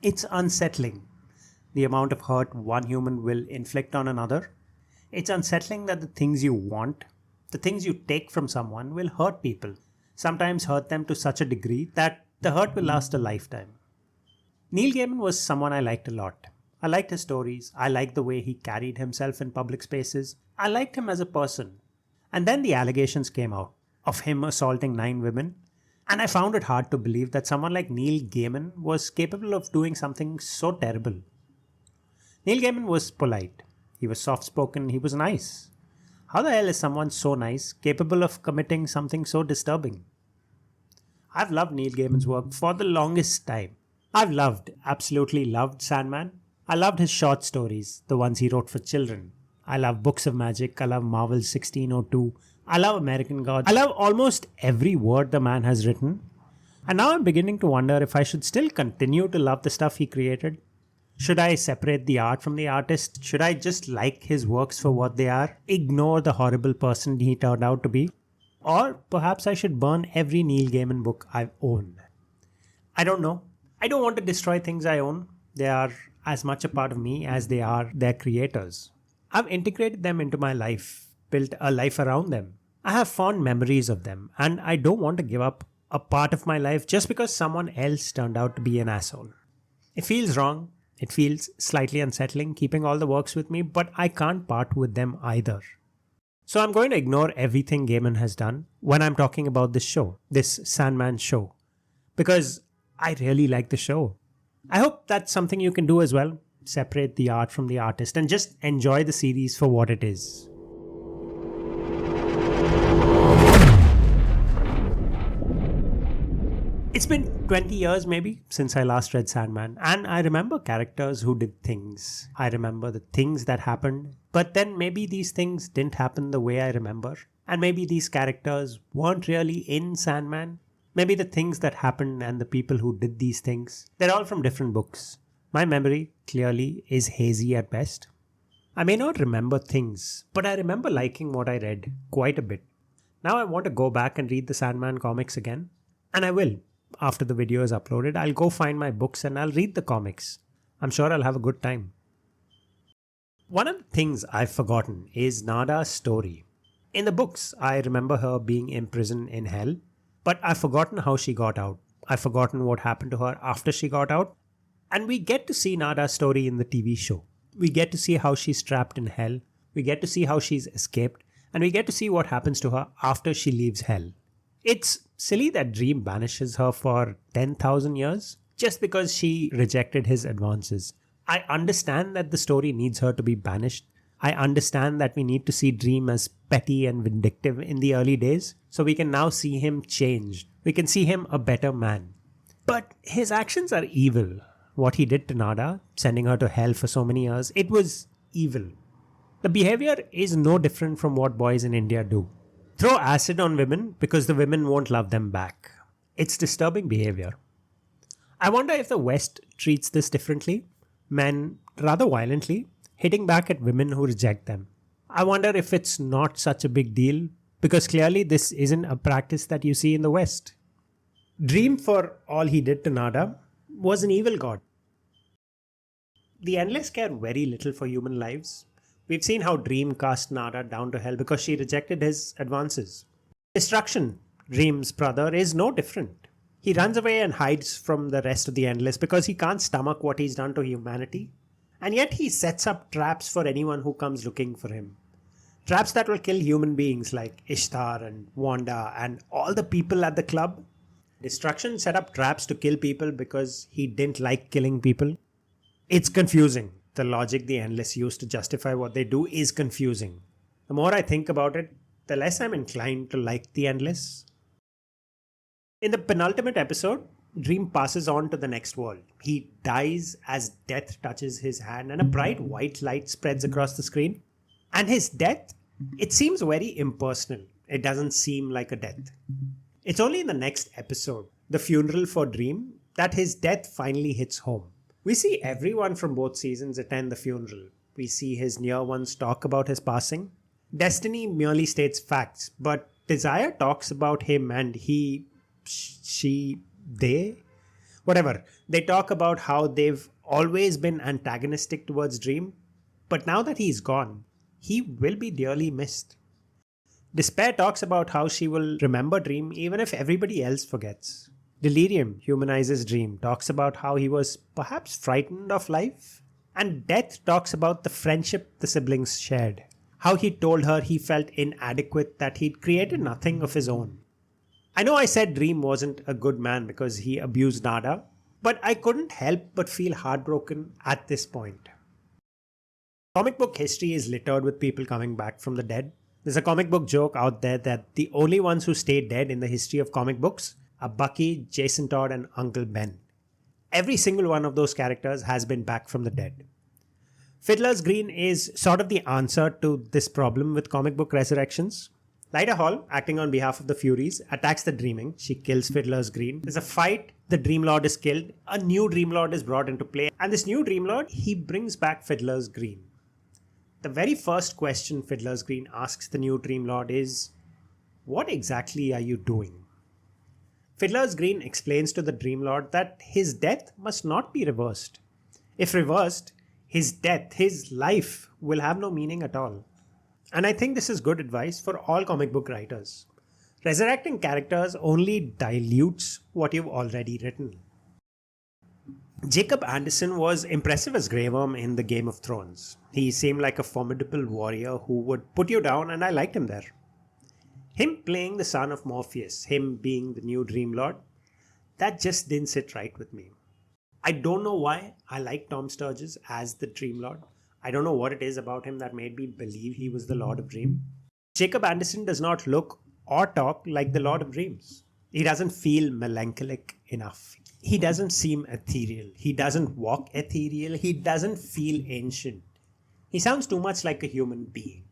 It's unsettling, the amount of hurt one human will inflict on another. It's unsettling that the things you want, the things you take from someone, will hurt people. Sometimes hurt them to such a degree that the hurt will last a lifetime. Neil Gaiman was someone I liked a lot. I liked his stories. I liked the way he carried himself in public spaces. I liked him as a person. And then the allegations came out of him assaulting 9 women. And I found it hard to believe that someone like Neil Gaiman was capable of doing something so terrible. Neil Gaiman was polite. He was soft spoken. He was nice. How the hell is someone so nice capable of committing something so disturbing? I've loved Neil Gaiman's work for the longest time. Absolutely loved Sandman. I loved his short stories, the ones he wrote for children. I love Books of Magic. I love Marvel's 1602. I love American Gods. I love almost every word the man has written. And now I'm beginning to wonder if I should still continue to love the stuff he created. Should I separate the art from the artist? Should I just like his works for what they are? Ignore the horrible person he turned out to be? Or perhaps I should burn every Neil Gaiman book I've owned. I don't know. I don't want to destroy things I own. They are as much a part of me as they are their creators. I've integrated them into my life, built a life around them. I have fond memories of them, and I don't want to give up a part of my life just because someone else turned out to be an asshole. It feels wrong. It feels slightly unsettling keeping all the works with me, but I can't part with them either. So I'm going to ignore everything Gaiman has done when I'm talking about this show, this Sandman show, because I really like the show. I hope that's something you can do as well. Separate the art from the artist and just enjoy the series for what it is. It's been 20 years maybe since I last read Sandman, and I remember characters who did things. I remember the things that happened, but then maybe these things didn't happen the way I remember. And maybe these characters weren't really in Sandman. Maybe the things that happened and the people who did these things, they're all from different books. My memory clearly is hazy at best. I may not remember things, but I remember liking what I read quite a bit. Now I want to go back and read the Sandman comics again, and I will. After the video is uploaded, I'll go find my books and I'll read the comics. I'm sure I'll have a good time. One of the things I've forgotten is Nada's story. In the books, I remember her being imprisoned in hell, but I've forgotten how she got out. I've forgotten what happened to her after she got out. And we get to see Nada's story in the TV show. We get to see how she's trapped in hell. We get to see how she's escaped. And we get to see what happens to her after she leaves hell. It's silly that Dream banishes her for 10,000 years just because she rejected his advances. I understand that the story needs her to be banished. I understand that we need to see Dream as petty and vindictive in the early days, so we can now see him changed. We can see him a better man. But his actions are evil. What he did to Nada, sending her to hell for so many years, it was evil. The behavior is no different from what boys in India do. Throw acid on women because the women won't love them back. It's disturbing behavior. I wonder if the West treats this differently. Men, rather violently, hitting back at women who reject them. I wonder if it's not such a big deal because clearly this isn't a practice that you see in the West. Dream, for all he did to Nada, was an evil god. The Endless care very little for human lives. We've seen how Dream cast Nada down to hell because she rejected his advances. Destruction, Dream's brother, is no different. He runs away and hides from the rest of the Endless because he can't stomach what he's done to humanity. And yet he sets up traps for anyone who comes looking for him. Traps that will kill human beings like Ishtar and Wanda and all the people at the club. Destruction set up traps to kill people because he didn't like killing people. It's confusing. The logic the Endless use to justify what they do is confusing. The more I think about it, the less I'm inclined to like the Endless. In the penultimate episode, Dream passes on to the next world. He dies as death touches his hand and a bright white light spreads across the screen. And his death, it seems very impersonal. It doesn't seem like a death. It's only in the next episode, the funeral for Dream, that his death finally hits home. We see everyone from both seasons attend the funeral. We see his near ones talk about his passing. Destiny merely states facts, but Desire talks about him and he, she, they. Whatever. They talk about how they've always been antagonistic towards Dream, but now that he's gone, he will be dearly missed. Despair talks about how she will remember Dream even if everybody else forgets. Delirium humanizes Dream, talks about how he was perhaps frightened of life. And Death talks about the friendship the siblings shared. How he told her he felt inadequate, that he'd created nothing of his own. I know I said Dream wasn't a good man because he abused Nada, but I couldn't help but feel heartbroken at this point. Comic book history is littered with people coming back from the dead. There's a comic book joke out there that the only ones who stay dead in the history of comic books are Bucky, Jason Todd, and Uncle Ben. Every single one of those characters has been back from the dead. Fiddler's Green is sort of the answer to this problem with comic book resurrections. Lyda Hall, acting on behalf of the Furies, attacks the Dreaming. She kills Fiddler's Green. There's a fight. The Dream Lord is killed. A new Dream Lord is brought into play. And this new Dream Lord, he brings back Fiddler's Green. The very first question Fiddler's Green asks the new Dream Lord is, "What exactly are you doing?" Fiddler's Green explains to the Dream Lord that his death must not be reversed. If reversed, his death, his life, will have no meaning at all. And I think this is good advice for all comic book writers. Resurrecting characters only dilutes what you've already written. Jacob Anderson was impressive as Grey Worm in the Game of Thrones. He seemed like a formidable warrior who would put you down, and I liked him there. Him playing the son of Morpheus, him being the new Dream Lord, that just didn't sit right with me. I don't know why I like Tom Sturges as the Dream Lord. I don't know what it is about him that made me believe he was the Lord of Dream. Jacob Anderson does not look or talk like the Lord of Dreams. He doesn't feel melancholic enough. He doesn't seem ethereal. He doesn't walk ethereal. He doesn't feel ancient. He sounds too much like a human being.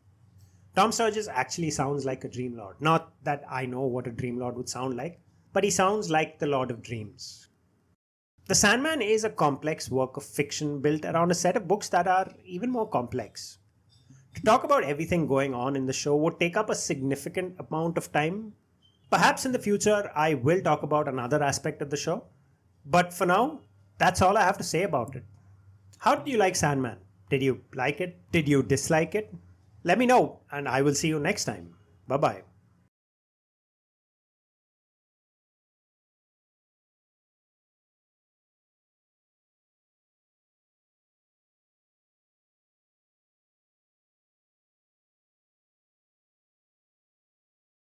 Tom Sturges actually sounds like a Dream Lord. Not that I know what a Dream Lord would sound like, but he sounds like the Lord of Dreams. The Sandman is a complex work of fiction built around a set of books that are even more complex. To talk about everything going on in the show would take up a significant amount of time. Perhaps in the future I will talk about another aspect of the show. But for now, that's all I have to say about it. How did you like Sandman? Did you like it? Did you dislike it? Let me know, and I will see you next time. Bye-bye.